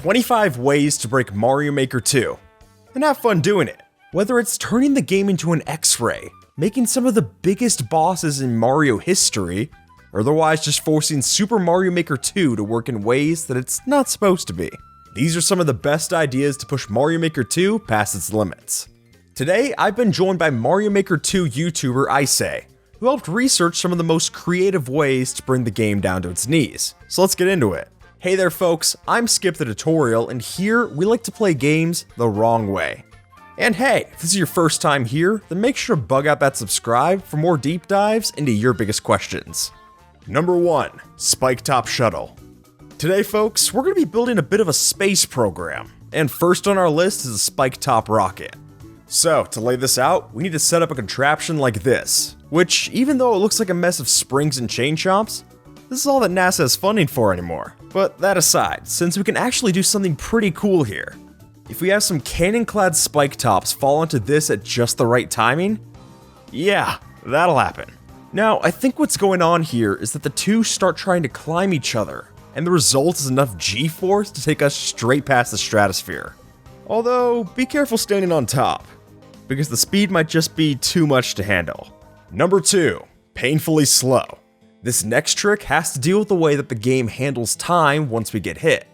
25 ways to break Mario Maker 2, and have fun doing it. Whether it's turning the game into an X-ray, making some of the biggest bosses in Mario history, or otherwise just forcing Super Mario Maker 2 to work in ways that it's not supposed to be. These are some of the best ideas to push Mario Maker 2 past its limits. Today, I've been joined by Mario Maker 2 YouTuber Icay, who helped research some of the most creative ways to bring the game down to its knees. So let's get into it. Hey there folks, I'm Skip the Tutorial, and here we like to play games the wrong way. And hey, if this is your first time here, then make sure to bug out that subscribe for more deep dives into your biggest questions. Number 1. Spiketop Shuttle. Today folks, we're going to be building a bit of a space program, and first on our list is a spiketop rocket. So, to lay this out, we need to set up a contraption like this, which, even though it looks like a mess of springs and chain chomps, this is all that NASA has funding for anymore. But that aside, since we can actually do something pretty cool here, if we have some cannon-clad spiketops fall onto this at just the right timing, yeah, that'll happen. Now, I think what's going on here is that the two start trying to climb each other, and the result is enough G-force to take us straight past the stratosphere. Although, be careful standing on top, because the speed might just be too much to handle. Number 2. Painfully slow. This next trick has to deal with the way that the game handles time once we get hit.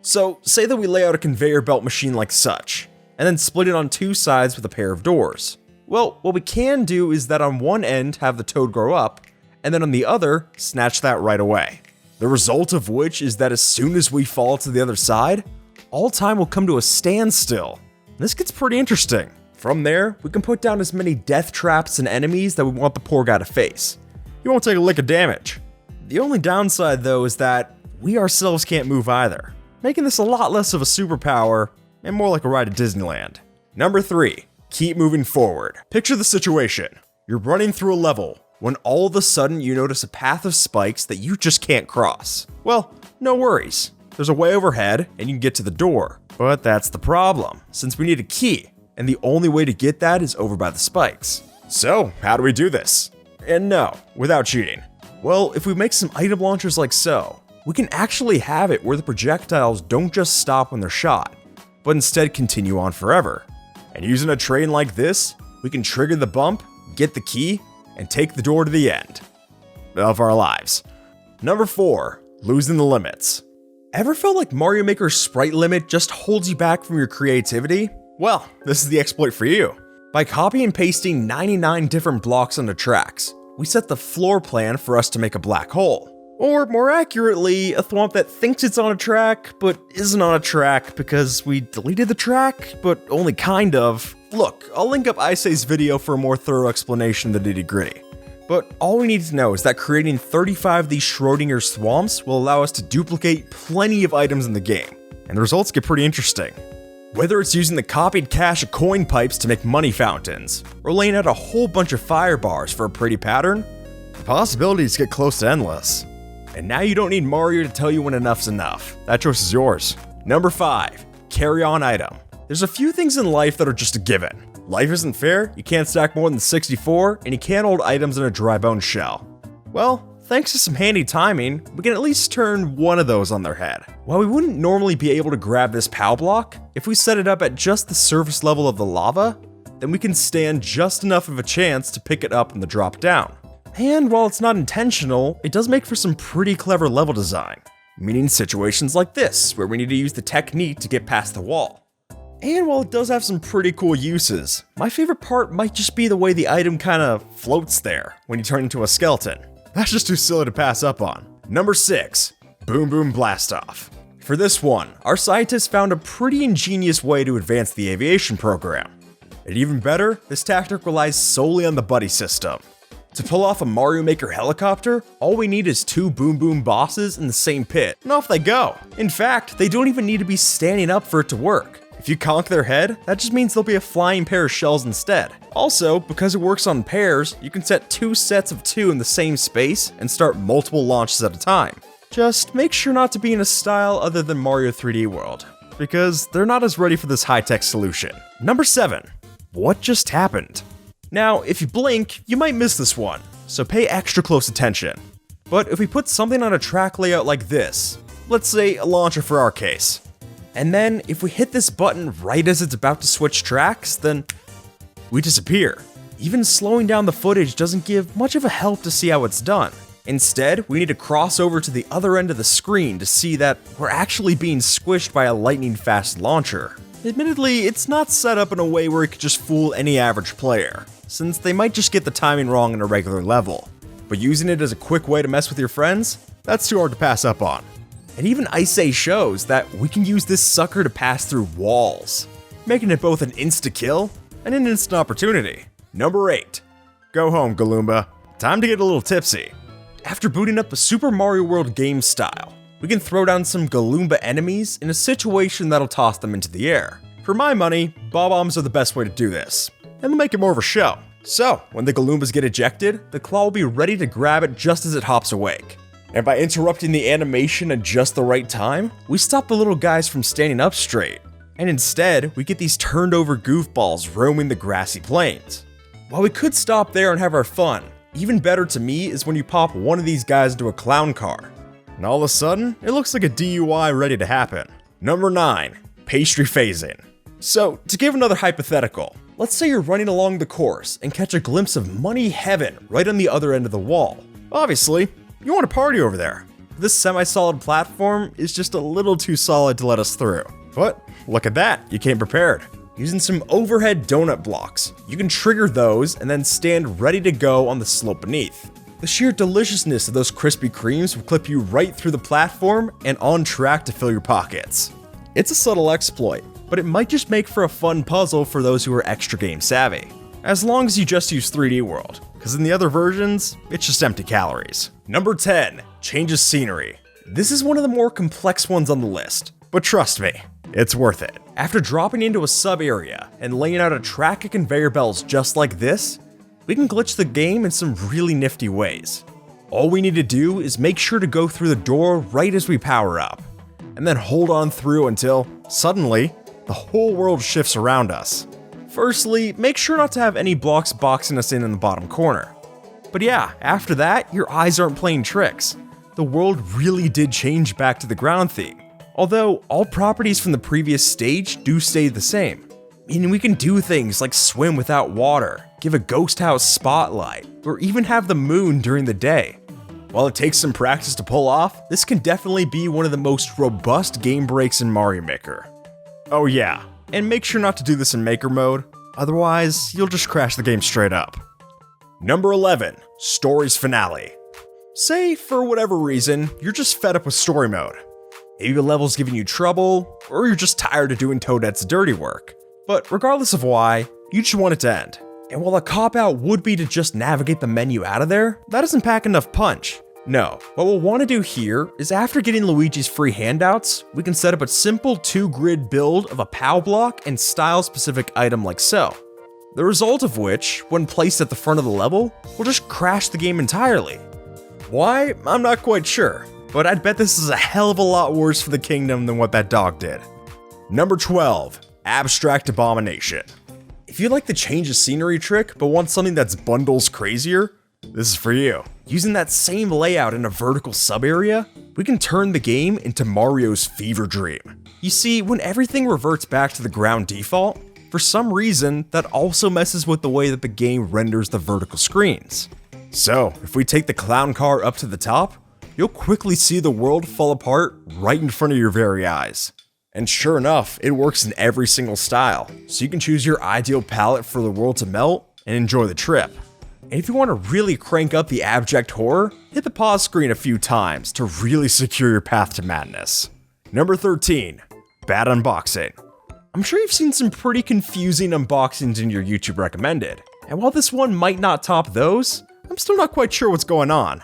So, say that we lay out a conveyor belt machine like such, and then split it on two sides with a pair of doors. Well, what we can do is that on one end have the toad grow up, and then on the other, snatch that right away. The result of which is that as soon as we fall to the other side, all time will come to a standstill. This gets pretty interesting. From there, we can put down as many death traps and enemies that we want the poor guy to face. He won't take a lick of damage. The only downside though is that we ourselves can't move either, making this a lot less of a superpower and more like a ride at Disneyland. Number 3. Keep moving forward. Picture the situation. You're running through a level when all of a sudden you notice a path of spikes that you just can't cross. Well, no worries. There's a way overhead and you can get to the door. But that's the problem, since we need a key, and the only way to get that is over by the spikes. So, how do we do this? And no, without cheating. Well, if we make some item launchers like so, we can actually have it where the projectiles don't just stop when they're shot, but instead continue on forever. And using a train like this, we can trigger the bump, get the key, and take the door to the end of our lives. Number 4. Losing the limits. Ever felt like Mario Maker's sprite limit just holds you back from your creativity? Well, this is the exploit for you. By copy and pasting 99 different blocks onto tracks, we set the floor plan for us to make a black hole. Or more accurately, a thwomp that thinks it's on a track, but isn't on a track because we deleted the track, but only kind of. Look, I'll link up Icay's video for a more thorough explanation of the nitty-gritty. But all we need to know is that creating 35 of these Schrodinger's thwomps will allow us to duplicate plenty of items in the game, and the results get pretty interesting. Whether it's using the copied cache of coin pipes to make money fountains, or laying out a whole bunch of fire bars for a pretty pattern, the possibilities get close to endless. And now you don't need Mario to tell you when enough's enough. That choice is yours. Number 5. Carry on item. There's a few things in life that are just a given. Life isn't fair, you can't stack more than 64, and you can't hold items in a dry bone shell. Well, thanks to some handy timing, we can at least turn one of those on their head. While we wouldn't normally be able to grab this POW block, if we set it up at just the surface level of the lava, then we can stand just enough of a chance to pick it up on the drop down. And while it's not intentional, it does make for some pretty clever level design, meaning situations like this, where we need to use the technique to get past the wall. And while it does have some pretty cool uses, my favorite part might just be the way the item kinda floats there when you turn into a skeleton. That's just too silly to pass up on. Number 6. Boom Boom Blast Off. For this one, our scientists found a pretty ingenious way to advance the aviation program. And even better, this tactic relies solely on the buddy system. To pull off a Mario Maker helicopter, all we need is 2 Boom Boom bosses in the same pit, and off they go. In fact, they don't even need to be standing up for it to work. If you conk their head, that just means there'll be a flying pair of shells instead. Also, because it works on pairs, you can set 2 sets of 2 in the same space and start multiple launches at a time. Just make sure not to be in a style other than Mario 3D World, because they're not as ready for this high-tech solution. Number 7. What just happened? Now, if you blink, you might miss this one, so pay extra close attention. But if we put something on a track layout like this, let's say a launcher for our case, And then, if we hit this button right as it's about to switch tracks, then we disappear. Even slowing down the footage doesn't give much of a help to see how it's done. Instead, we need to cross over to the other end of the screen to see that we're actually being squished by a lightning-fast launcher. Admittedly, it's not set up in a way where it could just fool any average player, since they might just get the timing wrong in a regular level. But using it as a quick way to mess with your friends, that's too hard to pass up on. And even Icay shows that we can use this sucker to pass through walls, making it both an insta-kill and an instant opportunity. Number 8. Go home, Galoomba. Time to get a little tipsy. After booting up the Super Mario World game style, we can throw down some Galoomba enemies in a situation that'll toss them into the air. For my money, bob-ombs are the best way to do this, and they'll make it more of a show. So, when the Galoombas get ejected, the claw will be ready to grab it just as it hops awake. And by interrupting the animation at just the right time, we stop the little guys from standing up straight. And instead, we get these turned over goofballs roaming the grassy plains. While we could stop there and have our fun, even better to me is when you pop one of these guys into a clown car. And all of a sudden, it looks like a DUI ready to happen. Number 9. Pastry phasing. So, to give another hypothetical, let's say you're running along the course and catch a glimpse of money heaven right on the other end of the wall. Obviously, you want to party over there. This semi-solid platform is just a little too solid to let us through. But look at that, you came prepared. Using some overhead donut blocks, you can trigger those and then stand ready to go on the slope beneath. The sheer deliciousness of those Krispy Kremes will clip you right through the platform and on track to fill your pockets. It's a subtle exploit, but it might just make for a fun puzzle for those who are extra game savvy. As long as you just use 3D World, because in the other versions, it's just empty calories. Number 10. Changes scenery. This is one of the more complex ones on the list, but trust me, it's worth it. After dropping into a sub-area and laying out a track of conveyor belts just like this, we can glitch the game in some really nifty ways. All we need to do is make sure to go through the door right as we power up, and then hold on through until, suddenly, the whole world shifts around us. Firstly, make sure not to have any blocks boxing us in the bottom corner. But yeah, after that, your eyes aren't playing tricks. The world really did change back to the ground theme. Although, all properties from the previous stage do stay the same. Meaning we can do things like swim without water, give a ghost house spotlight, or even have the moon during the day. While it takes some practice to pull off, this can definitely be one of the most robust game breaks in Mario Maker. Oh yeah, and make sure not to do this in Maker mode, otherwise you'll just crash the game straight up. Number 11. Story's Finale. Say, for whatever reason, you're just fed up with story mode. Maybe the level's giving you trouble, or you're just tired of doing Toadette's dirty work. But regardless of why, you just want it to end. And while a cop-out would be to just navigate the menu out of there, that doesn't pack enough punch. No, what we'll want to do here is after getting Luigi's free handouts, we can set up a simple 2-grid build of a POW block and style-specific item like so. The result of which, when placed at the front of the level, will just crash the game entirely. Why? I'm not quite sure, but I'd bet this is a hell of a lot worse for the kingdom than what that dog did. Number 12. Abstract Abomination. If you like the change of scenery trick, but want something that's bundles crazier, this is for you. Using that same layout in a vertical sub-area, we can turn the game into Mario's fever dream. You see, when everything reverts back to the ground default, for some reason, that also messes with the way that the game renders the vertical screens. So, if we take the clown car up to the top, you'll quickly see the world fall apart right in front of your very eyes. And sure enough, it works in every single style, so you can choose your ideal palette for the world to melt and enjoy the trip. And if you want to really crank up the abject horror, hit the pause screen a few times to really secure your path to madness. Number 13. Bad Unboxing. I'm sure you've seen some pretty confusing unboxings in your YouTube recommended, and while this one might not top those, I'm still not quite sure what's going on.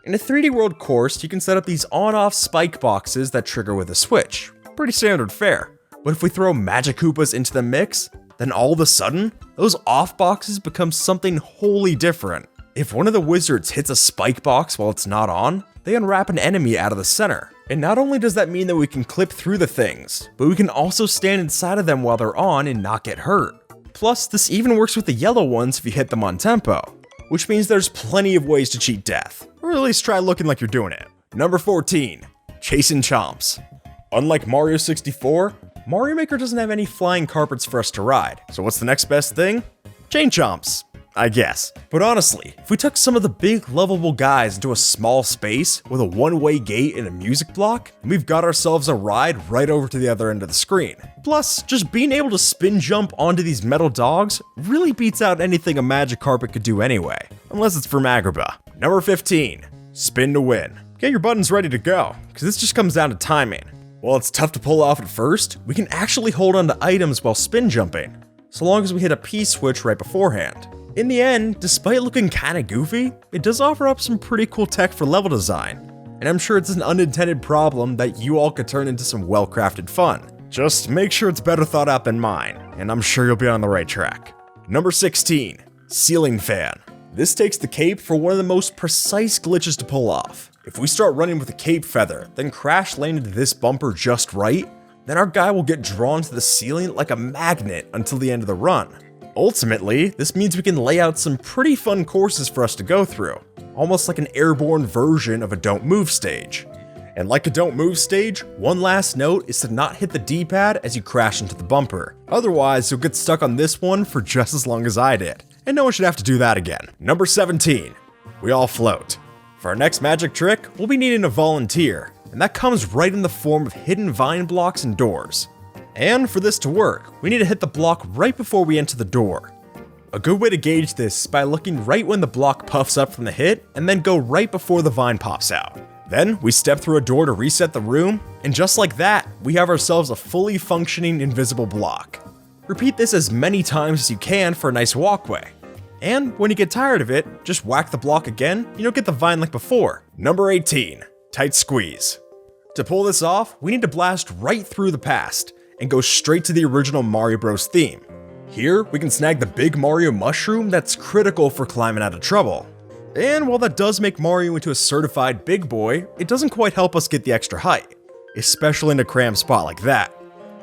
In a 3D World course, you can set up these on-off spike boxes that trigger with a switch. Pretty standard fare. But if we throw Magic Koopas into the mix, then all of a sudden, those off boxes become something wholly different. If one of the wizards hits a spike box while it's not on, they unwrap an enemy out of the center. And not only does that mean that we can clip through the things, but we can also stand inside of them while they're on and not get hurt. Plus, this even works with the yellow ones if you hit them on tempo, which means there's plenty of ways to cheat death, or at least try looking like you're doing it. Number 14. Chasing Chomps. Unlike Mario 64, Mario Maker doesn't have any flying carpets for us to ride, so what's the next best thing? Chain chomps, I guess. But honestly, if we took some of the big lovable guys into a small space with a one-way gate and a music block, we've got ourselves a ride right over to the other end of the screen. Plus, just being able to spin jump onto these metal dogs really beats out anything a magic carpet could do anyway, unless it's from Agrabah. Number 15, spin to win. Get your buttons ready to go, because this just comes down to timing. While it's tough to pull off at first, we can actually hold on to items while spin jumping, so long as we hit a P switch right beforehand. In the end, despite looking kinda goofy, it does offer up some pretty cool tech for level design, and I'm sure it's an unintended problem that you all could turn into some well-crafted fun. Just make sure it's better thought out than mine, and I'm sure you'll be on the right track. Number 16, ceiling fan. This takes the cape for one of the most precise glitches to pull off. If we start running with a cape feather, then crash land into this bumper just right, then our guy will get drawn to the ceiling like a magnet until the end of the run. Ultimately, this means we can lay out some pretty fun courses for us to go through, almost like an airborne version of a don't move stage. And like a don't move stage, one last note is to not hit the D-pad as you crash into the bumper. Otherwise, you'll get stuck on this one for just as long as I did, and no one should have to do that again. Number 17, we all float. For our next magic trick, we'll be needing a volunteer, and that comes right in the form of hidden vine blocks and doors. And for this to work, we need to hit the block right before we enter the door. A good way to gauge this is by looking right when the block puffs up from the hit, and then go right before the vine pops out. Then, we step through a door to reset the room, and just like that, we have ourselves a fully functioning invisible block. Repeat this as many times as you can for a nice walkway. And when you get tired of it, just whack the block again, and you'll get the vine like before. Number 18, tight squeeze. To pull this off, we need to blast right through the past, and go straight to the original Mario Bros theme. Here, we can snag the big Mario mushroom that's critical for climbing out of trouble. And while that does make Mario into a certified big boy, it doesn't quite help us get the extra height, especially in a cramped spot like that.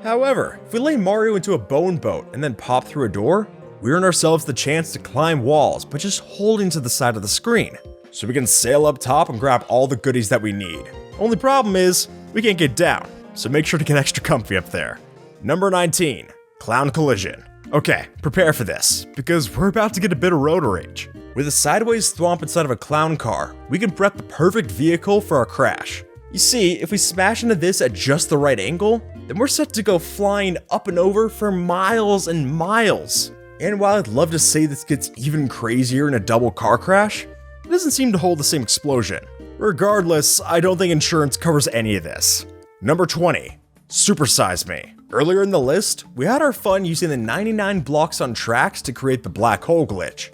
However, if we lay Mario into a bone boat and then pop through a door, we earn ourselves the chance to climb walls by just holding to the side of the screen, so we can sail up top and grab all the goodies that we need. Only problem is, we can't get down, so make sure to get extra comfy up there. Number 19, clown collision. Okay, prepare for this, because we're about to get a bit of road rage. With a sideways thwomp inside of a clown car, we can prep the perfect vehicle for our crash. You see, if we smash into this at just the right angle, then we're set to go flying up and over for miles and miles. And while I'd love to say this gets even crazier in a double car crash, it doesn't seem to hold the same explosion. Regardless, I don't think insurance covers any of this. Number 20, supersize me. Earlier in the list, we had our fun using the 99 blocks on tracks to create the black hole glitch.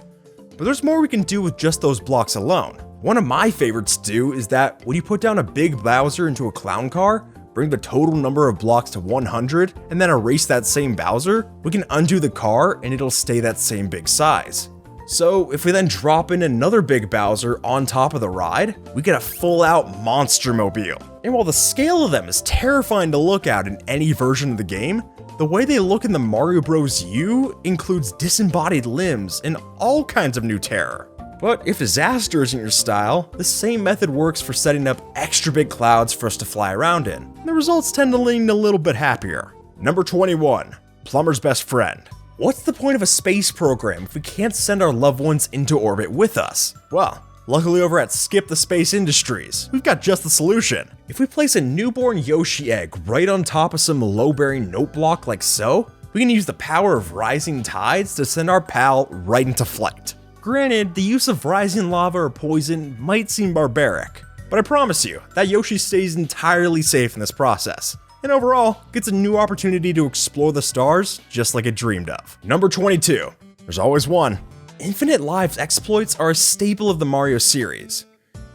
But there's more we can do with just those blocks alone. One of my favorites to do is that when you put down a big Bowser into a clown car, bring the total number of blocks to 100, and then erase that same Bowser, we can undo the car and it'll stay that same big size. So if we then drop in another big Bowser on top of the ride, we get a full-out monster mobile. And while the scale of them is terrifying to look at in any version of the game, the way they look in the Mario Bros. U includes disembodied limbs and all kinds of new terror. But if disaster isn't your style, the same method works for setting up extra big clouds for us to fly around in. And the results tend to lean a little bit happier. Number 21, plumber's best friend. What's the point of a space program if we can't send our loved ones into orbit with us? Well, luckily over at Skip the Space Industries, we've got just the solution. If we place a newborn Yoshi egg right on top of some low-bearing note block like so, we can use the power of rising tides to send our pal right into flight. Granted, the use of rising lava or poison might seem barbaric, but I promise you, that Yoshi stays entirely safe in this process, and overall, gets a new opportunity to explore the stars just like it dreamed of. Number 22, there's always one. Infinite Lives exploits are a staple of the Mario series,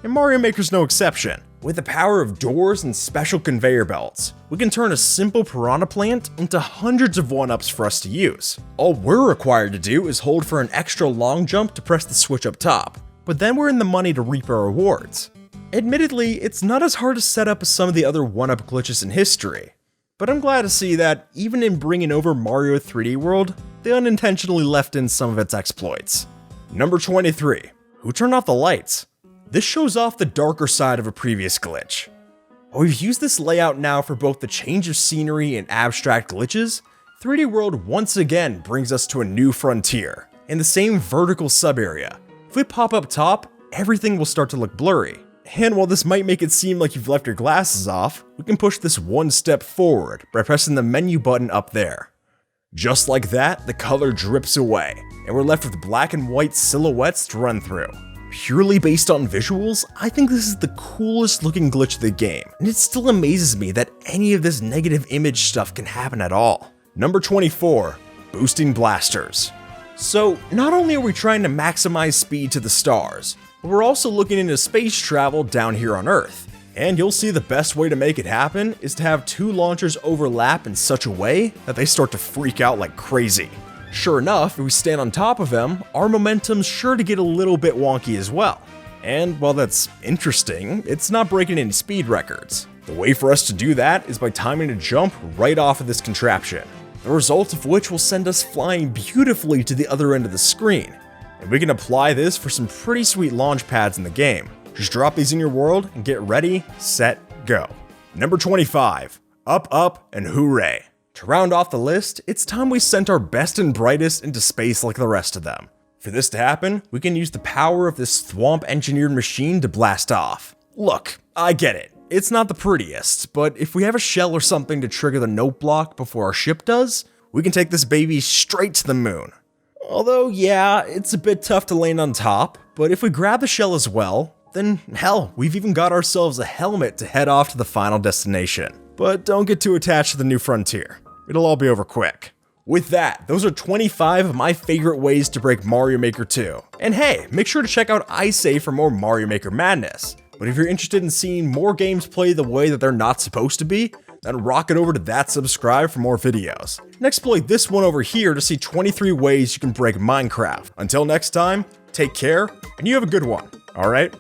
and Mario Maker's no exception. With the power of doors and special conveyor belts, we can turn a simple piranha plant into hundreds of 1-ups for us to use. All we're required to do is hold for an extra long jump to press the switch up top, but then we're in the money to reap our rewards. Admittedly, it's not as hard to set up as some of the other 1-up glitches in history, but I'm glad to see that even in bringing over Mario 3D World, they unintentionally left in some of its exploits. Number 23, who turned off the lights? This shows off the darker side of a previous glitch. While we've used this layout now for both the change of scenery and abstract glitches, 3D World once again brings us to a new frontier, in the same vertical sub-area. If we pop up top, everything will start to look blurry. And while this might make it seem like you've left your glasses off, we can push this one step forward by pressing the menu button up there. Just like that, the color drips away, and we're left with black and white silhouettes to run through. Purely based on visuals, I think this is the coolest looking glitch of the game, and it still amazes me that any of this negative image stuff can happen at all. Number 24, boosting blasters. So not only are we trying to maximize speed to the stars, but we're also looking into space travel down here on Earth. And you'll see the best way to make it happen is to have two launchers overlap in such a way that they start to freak out like crazy. Sure enough, if we stand on top of them, our momentum's sure to get a little bit wonky as well. And while that's interesting, it's not breaking any speed records. The way for us to do that is by timing a jump right off of this contraption, the result of which will send us flying beautifully to the other end of the screen. And we can apply this for some pretty sweet launch pads in the game. Just drop these in your world and get ready, set, go. Number 25, up, up, and hooray. To round off the list, it's time we sent our best and brightest into space like the rest of them. For this to happen, we can use the power of this thwomp-engineered machine to blast off. Look, I get it. It's not the prettiest, but if we have a shell or something to trigger the note block before our ship does, we can take this baby straight to the moon. Although, yeah, it's a bit tough to land on top, but if we grab the shell as well, then hell, we've even got ourselves a helmet to head off to the final destination. But don't get too attached to the new frontier. It'll all be over quick. With that, those are 25 of my favorite ways to break Mario Maker 2. And hey, make sure to check out Icay for more Mario Maker madness. But if you're interested in seeing more games play the way that they're not supposed to be, then rocket over to that subscribe for more videos. And exploit this one over here to see 23 ways you can break Minecraft. Until next time, take care, and you have a good one, alright?